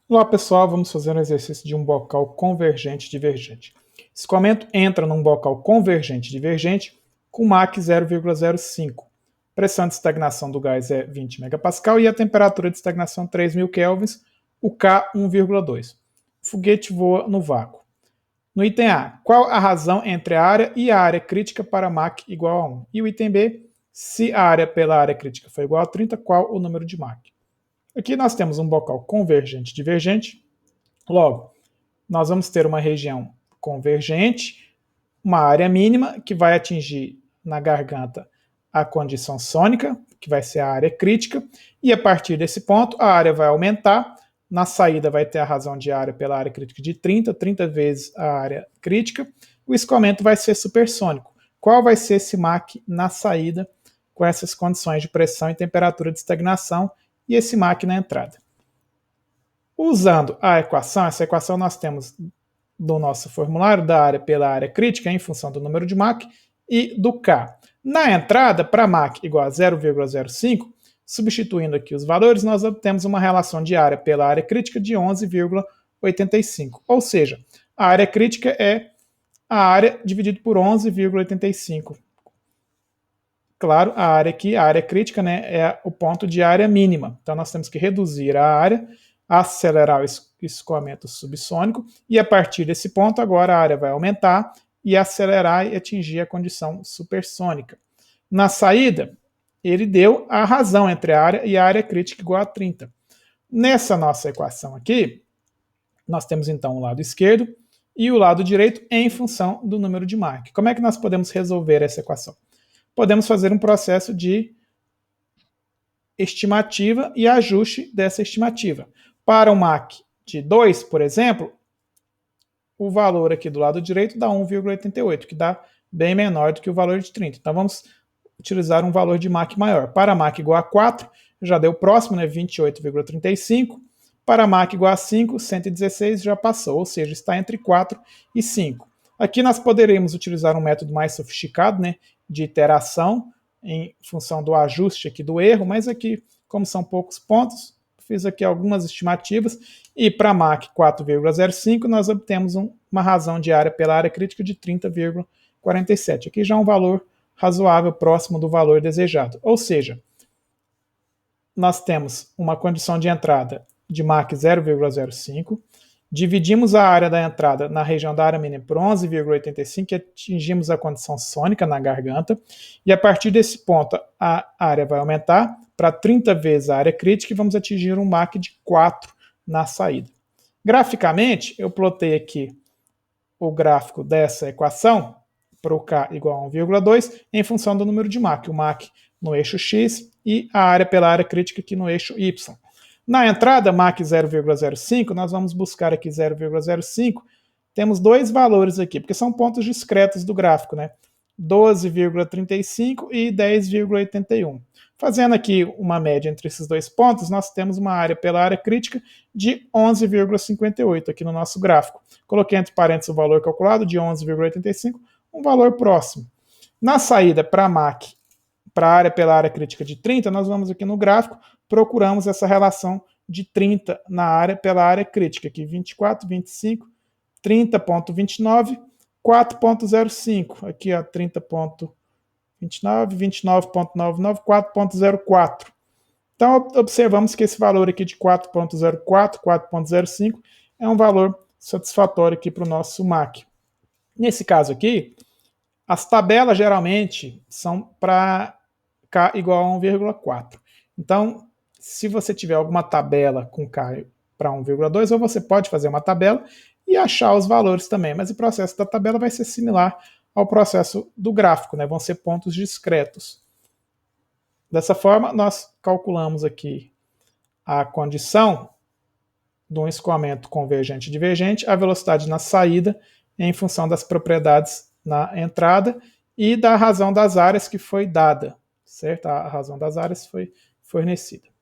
Olá pessoal, vamos fazer um exercício de um bocal convergente divergente. Escoamento entra num bocal convergente divergente com MAC 0,05. Pressão de estagnação do gás é 20 MPa e a temperatura de estagnação 3.000 kelvins, o K 1,2. O foguete voa no vácuo. No item A, qual a razão entre a área e a área crítica para MAC igual a 1? E o item B, se a área pela área crítica for igual a 30, qual o número de MAC? Aqui nós temos um bocal convergente divergente. Logo, nós vamos ter uma região convergente, uma área mínima que vai atingir na garganta a condição sônica, que vai ser a área crítica, e a partir desse ponto a área vai aumentar. Na saída vai ter a razão de área pela área crítica de 30 vezes a área crítica. O escoamento vai ser supersônico. Qual vai ser esse MAC na saída com essas condições de pressão e temperatura de estagnação e esse MAC na entrada? Usando a equação, essa equação nós temos do nosso formulário da área pela área crítica em função do número de MAC e do K. Na entrada, para MAC igual a 0,05, substituindo aqui os valores, nós obtemos uma relação de área pela área crítica de 11,85. Ou seja, a área crítica é a área dividido por 11,85. Claro, a área aqui, a área crítica, né, é o ponto de área mínima. Então nós temos que reduzir a área, acelerar o escoamento subsônico, e a partir desse ponto agora a área vai aumentar e acelerar e atingir a condição supersônica. Na saída, ele deu a razão entre a área e a área crítica igual a 30. Nessa nossa equação aqui, nós temos então o lado esquerdo e o lado direito em função do número de Mach. Como é que nós podemos resolver essa equação? Podemos fazer um processo de estimativa e ajuste dessa estimativa. Para um MAC de 2, por exemplo, o valor aqui do lado direito dá 1,88, que dá bem menor do que o valor de 30. Então vamos utilizar um valor de MAC maior. Para MAC igual a 4, já deu próximo, né, 28,35. Para MAC igual a 5, 116 já passou, ou seja, está entre 4 e 5. Aqui nós poderíamos utilizar um método mais sofisticado, né, de iteração, em função do ajuste aqui do erro, mas aqui, como são poucos pontos, fiz aqui algumas estimativas, e para MAC 4,05 nós obtemos uma razão de área pela área crítica de 30,47. Aqui já é um valor razoável, próximo do valor desejado. Ou seja, nós temos uma condição de entrada de MAC 0,05, dividimos a área da entrada na região da área mínima por 11,85 e atingimos a condição sônica na garganta, e a partir desse ponto a área vai aumentar para 30 vezes a área crítica e vamos atingir um MAC de 4 na saída. Graficamente, eu plotei aqui o gráfico dessa equação para o K igual a 1,2 em função do número de MAC, o MAC no eixo X e a área pela área crítica aqui no eixo Y. Na entrada, MAC 0,05, nós vamos buscar aqui 0,05. Temos dois valores aqui, porque são pontos discretos do gráfico, né? 12,35 e 10,81. Fazendo aqui uma média entre esses dois pontos, nós temos uma área pela área crítica de 11,58 aqui no nosso gráfico. Coloquei entre parênteses o valor calculado de 11,85, um valor próximo. Na saída para MAC, para a área pela área crítica de 30, nós vamos aqui no gráfico, procuramos essa relação de 30 na área pela área crítica, aqui 24, 25, 30,29, 4,05, aqui ó, 30,29, 29,99, 4,04. Então observamos que esse valor aqui de 4,04, 4,05 é um valor satisfatório aqui para o nosso MAC. Nesse caso aqui, as tabelas geralmente são para K igual a 1,4. Então, se você tiver alguma tabela com K para 1,2, ou você pode fazer uma tabela e achar os valores também, mas o processo da tabela vai ser similar ao processo do gráfico, né? Vão ser pontos discretos. Dessa forma, nós calculamos aqui a condição de um escoamento convergente e divergente, a velocidade na saída em função das propriedades na entrada e da razão das áreas que foi dada, certo? A razão das áreas foi fornecida.